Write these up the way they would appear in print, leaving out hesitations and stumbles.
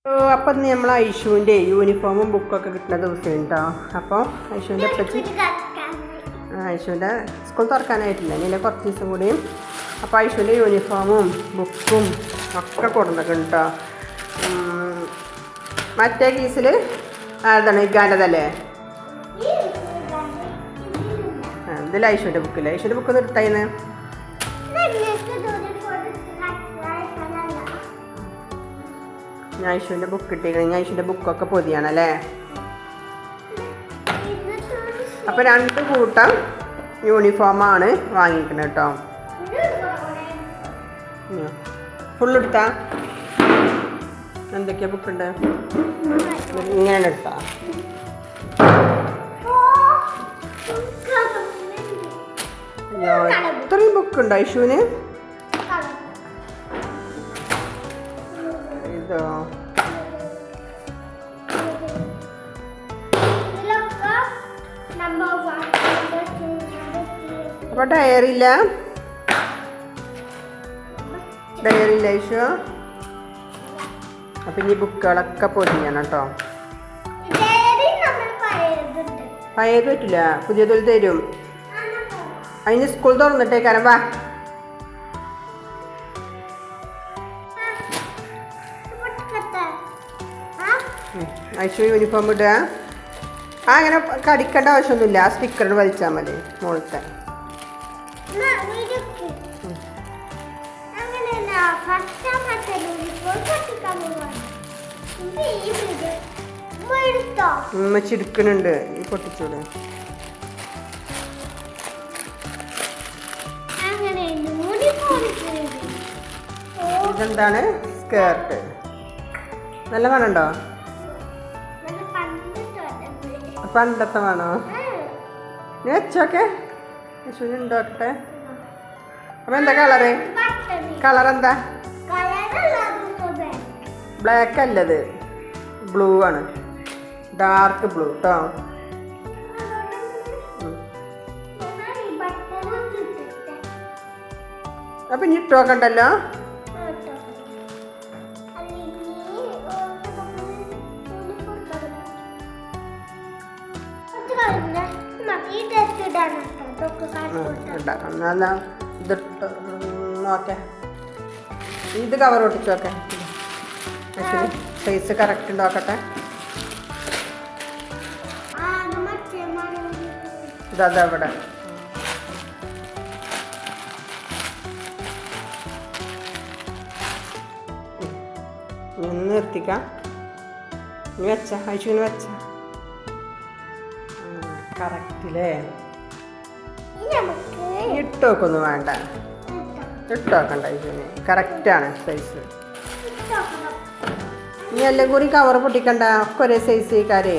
അപ്പം നമ്മൾ ഐഷുവിൻ്റെ യൂണിഫോമും ബുക്കൊക്കെ കിട്ടുന്ന ദിവസം കേട്ടോ. അപ്പോൾ ഐഷുവിൻ്റെ ഐഷുവിൻ്റെ സ്കൂൾ തുറക്കാനായിട്ടില്ല, ഇനി കുറച്ച് ദിവസം കൂടിയും. അപ്പോൾ ഐഷുവിൻ്റെ യൂണിഫോമും ബുക്കും ഒക്കെ കൊടുത്തൊക്കെ കേട്ടോ. മറ്റേ കേസിൽ ആരതാണ് ഇഗാൻ്റെതല്ലേ? ഇതിൽ ഐഷുവിൻ്റെ ബുക്കില്ല. ഐഷുവിൻ്റെ ബുക്ക് ഒന്ന് എടുത്തായിന്ന്. ഞാൻ ഐഷുവിൻ്റെ ബുക്ക് കിട്ടിയിരിക്കണം. ഞാൻ ഐഷുവിൻ്റെ ബുക്കൊക്കെ പൊതിയാണല്ലേ. അപ്പോൾ 2 കൂട്ടം യൂണിഫോമാണ് വാങ്ങിക്കുന്നത് കേട്ടോ. ഫുള്ളെടുത്താ എന്തൊക്കെയാ ബുക്കുണ്ട്? ഇങ്ങനെ എടുത്താ ഇത്രയും ബുക്കുണ്ട് ഐഷുവിന്. ഇതോ അപ്പോൾ ഡയറി ഇല്ല ഐഷു. അപ്പം ഇനി ബുക്കുകളൊക്കെ പൊതിയണം കേട്ടോ. പഴയത് പറ്റില്ല, പുതിയതിൽ തരും. അതിന് സ്കൂൾ തുറന്നിട്ടേക്കാരം. വാ ഐഷു യൂണിഫോം ഇടുക. അങ്ങനെ കടിക്കേണ്ട ആവശ്യമൊന്നുമില്ല, ആ സ്റ്റിക്കർ വലിച്ചാൽ മതി മുകളിലത്തെ. ചിടുക്കണുണ്ട്, ഈ പൊട്ടിച്ചൂടെ. ഇതെന്താണ്? സ്കേർട്ട്. നല്ല മണുണ്ടോ? പണ്ടത്തെ വേണോ? നീ വെച്ചോക്കെ ഉണ്ടോട്ടെ. അപ്പം എന്താ കളറ്? കളറെന്താ? ബ്ലാക്ക് അല്ലത്, ബ്ലൂ ആണ്, ഡാർക്ക് ബ്ലൂ കേട്ടോ. അപ്പം ഇനി ഇട്ട് നോക്കണ്ടല്ലോ. നോക്കെ ഇത് കവർ ഒട്ടിച്ചോക്കെ. സൈസ് കറക്റ്റ് ഉണ്ടാക്കട്ടെ. ഇതവിടെ ഒന്ന് എത്തിക്കാം. നീ വെച്ച ഐശുവിന് വെച്ച കറക്റ്റില്ലേ? ഇട്ടോക്കൊന്നും വേണ്ട, ഇട്ടോക്കണ്ട. ഐശുവിന് കറക്റ്റാണ് സൈസ്. നീ എല്ലാം കൂടി കവർ പൊട്ടിക്കണ്ട, ഒക്കെ ഒരേ സൈസ് കാരേ.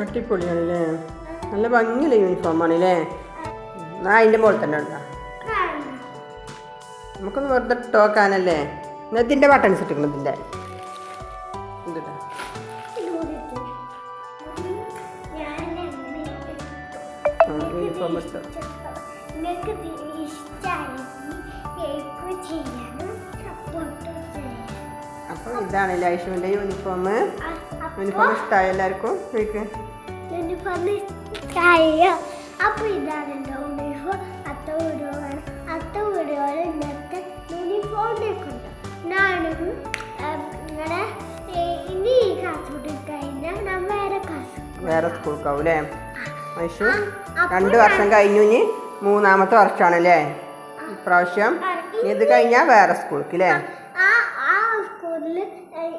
അടിപൊളിയാണല്ലേ, നല്ല ഭംഗിയുള്ള യൂണിഫോമാണല്ലേ. എന്നാ അതിൻ്റെ മുകളിൽ തന്നെ ഉണ്ടോ? നമുക്കൊന്ന് വെറുതെ ഇട്ടോക്കാനല്ലേ. ഇതിൻ്റെ ബട്ടൺസ് ഇട്ടിക്കണം. ഇതിൻ്റെ ഇതിട്ടാ യൂണിഫോം ഇട്ടോ. അപ്പോൾ ഇതാണ് ഐഷുവിൻ്റെ യൂണിഫോം. യൂണിഫോം ഇഷ്ടമായ എല്ലാവർക്കും? യൂണിഫോം ഇഷ്ടമായ. അപ്പോൾ ഇതാണ് യൂണിഫോം. അടുത്ത വീഡിയോയിൽ ഇന്നത്തെ യൂണിഫോമിലേക്ക് ഉണ്ട്. ഞാനും നിങ്ങളെ ഇനി ഈ ക്ലാസ് കൂട്ടി കഴിഞ്ഞാൽ ഞാൻ വേറെ സ്കൂൾക്കാവും അല്ലേ ഐഷു? 2 വർഷം കഴിഞ്ഞു, ഇനി 3ാമത്തെ വർഷമാണല്ലേ ഇപ്രാവശ്യം. ഇത് കഴിഞ്ഞാൽ വേറെ സ്കൂൾക്ക് അല്ലേ? ആ സ്കൂളിൽ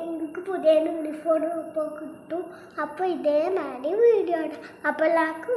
എനിക്ക് പുതിയ യൂണിഫോം ഇപ്പോൾ കിട്ടും. അപ്പോൾ ഇതേമാതിരി വീഡിയോ ആണ്. അപ്പോൾ എല്ലാവർക്കും